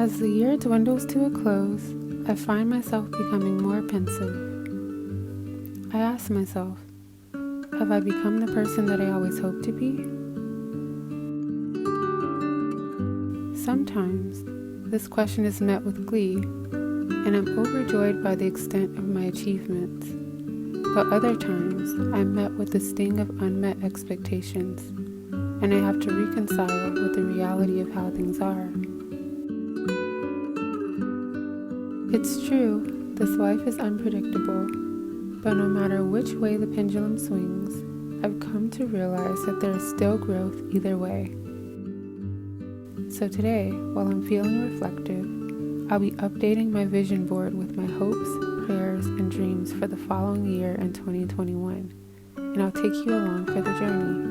As the year dwindles to a close, I find myself becoming more pensive. I ask myself, have I become the person that I always hoped to be? Sometimes, this question is met with glee, and I'm overjoyed by the extent of my achievements. But other times, I'm met with the sting of unmet expectations, and I have to reconcile with the reality of how things are. It's true, this life is unpredictable, but no matter which way the pendulum swings, I've come to realize that there is still growth either way. So today, while I'm feeling reflective, I'll be updating my vision board with my hopes, prayers, and dreams for the following year in 2021, and I'll take you along for the journey.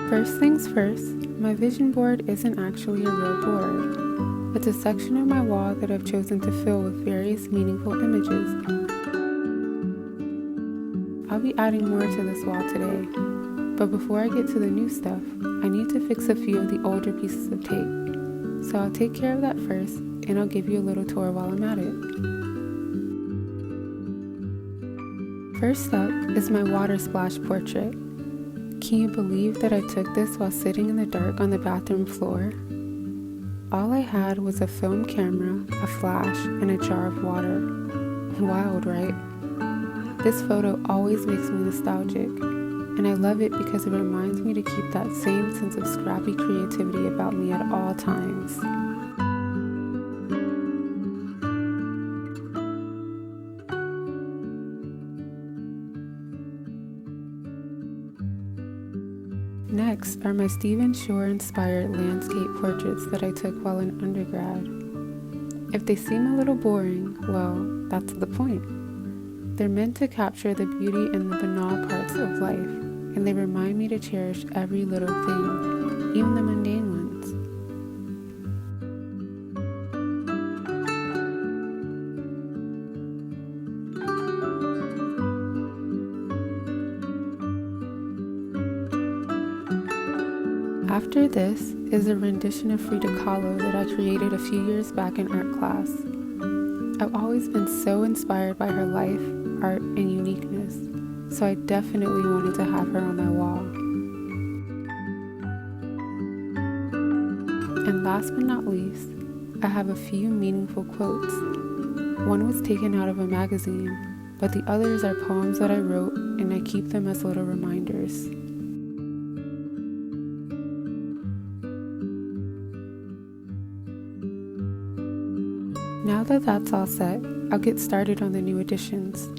First things first, my vision board isn't actually a real board. It's a section of my wall that I've chosen to fill with various meaningful images. I'll be adding more to this wall today, but before I get to the new stuff, I need to fix a few of the older pieces of tape. So I'll take care of that first, and I'll give you a little tour while I'm at it. First up is my water splash portrait. Can you believe that I took this while sitting in the dark on the bathroom floor? All I had was a film camera, a flash, and a jar of water. Wild, right? This photo always makes me nostalgic, and I love it because it reminds me to keep that same sense of scrappy creativity about me at all times. Next are my Stephen Shore-inspired landscape portraits that I took while in undergrad. If they seem a little boring, well, that's the point. They're meant to capture the beauty and the banal parts of life, and they remind me to cherish every little thing, even the mundane ones. After this is a rendition of Frida Kahlo that I created a few years back in art class. I've always been so inspired by her life, art, and uniqueness, so I definitely wanted to have her on my wall. And last but not least, I have a few meaningful quotes. One was taken out of a magazine, but the others are poems that I wrote, and I keep them as little reminders. Now that that's all set, I'll get started on the new additions.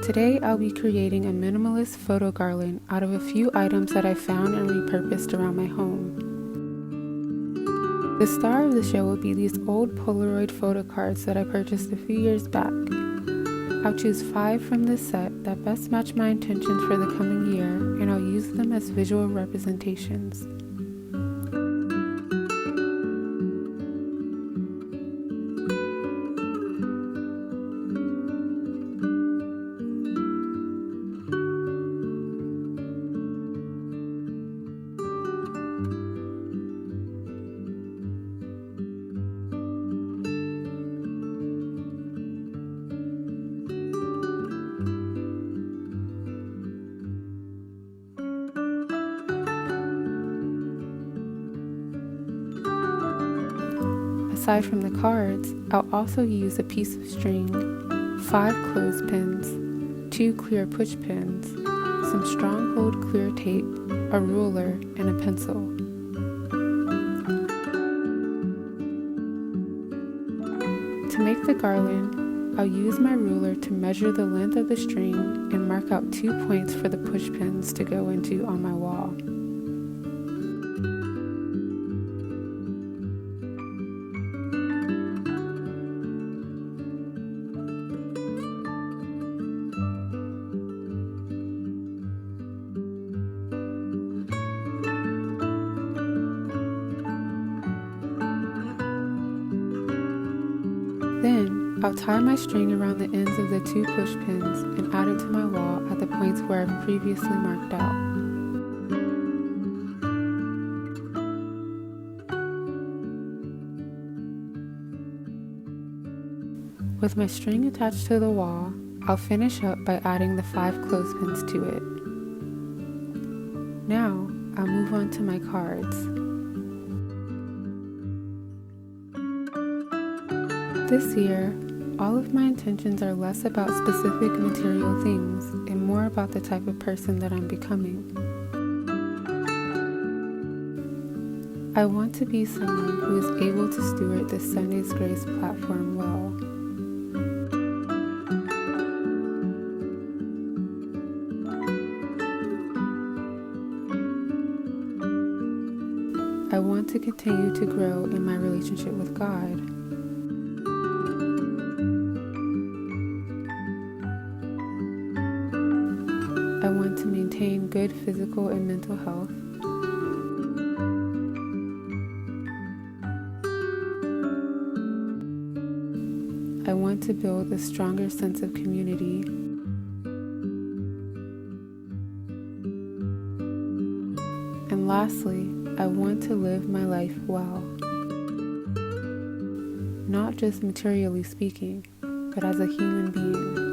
Today I'll be creating a minimalist photo garland out of a few items that I found and repurposed around my home. The star of the show will be these old Polaroid photo cards that I purchased a few years back. I'll choose 5 from this set that best match my intentions for the coming year, and I'll use them as visual representations. Aside from the cards, I'll also use a piece of string, 5 clothespins, 2 clear push pins, some stronghold clear tape, a ruler, and a pencil. To make the garland, I'll use my ruler to measure the length of the string and mark out 2 points for the push pins to go into on my wall. Then, I'll tie my string around the ends of the 2 push pins and add it to my wall at the points where I've previously marked out. With my string attached to the wall, I'll finish up by adding the 5 clothespins to it. Now, I'll move on to my cards. This year, all of my intentions are less about specific material things and more about the type of person that I'm becoming. I want to be someone who is able to steward the Sunday's Grace platform well. I want to continue to grow in my relationship with God. I want to maintain good physical and mental health. I want to build a stronger sense of community. And lastly, I want to live my life well. Not just materially speaking, but as a human being.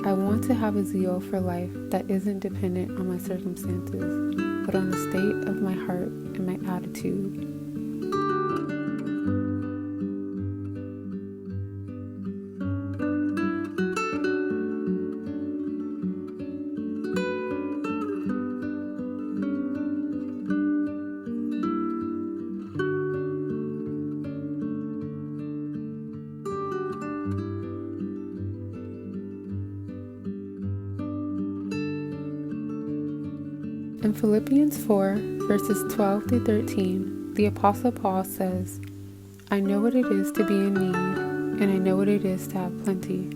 I want to have a zeal for life that isn't dependent on my circumstances, but on the state of my heart and my attitude. In Philippians 4, verses 12 through 13, the Apostle Paul says, "I know what it is to be in need, and I know what it is to have plenty.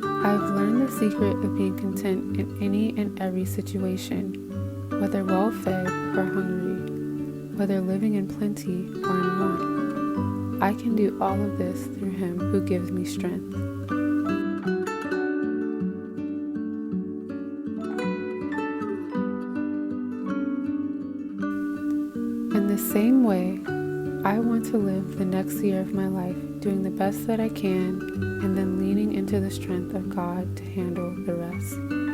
I have learned the secret of being content in any and every situation, whether well-fed or hungry, whether living in plenty or in want. I can do all of this through Him who gives me strength." In the same way, I want to live the next year of my life doing the best that I can and then leaning into the strength of God to handle the rest.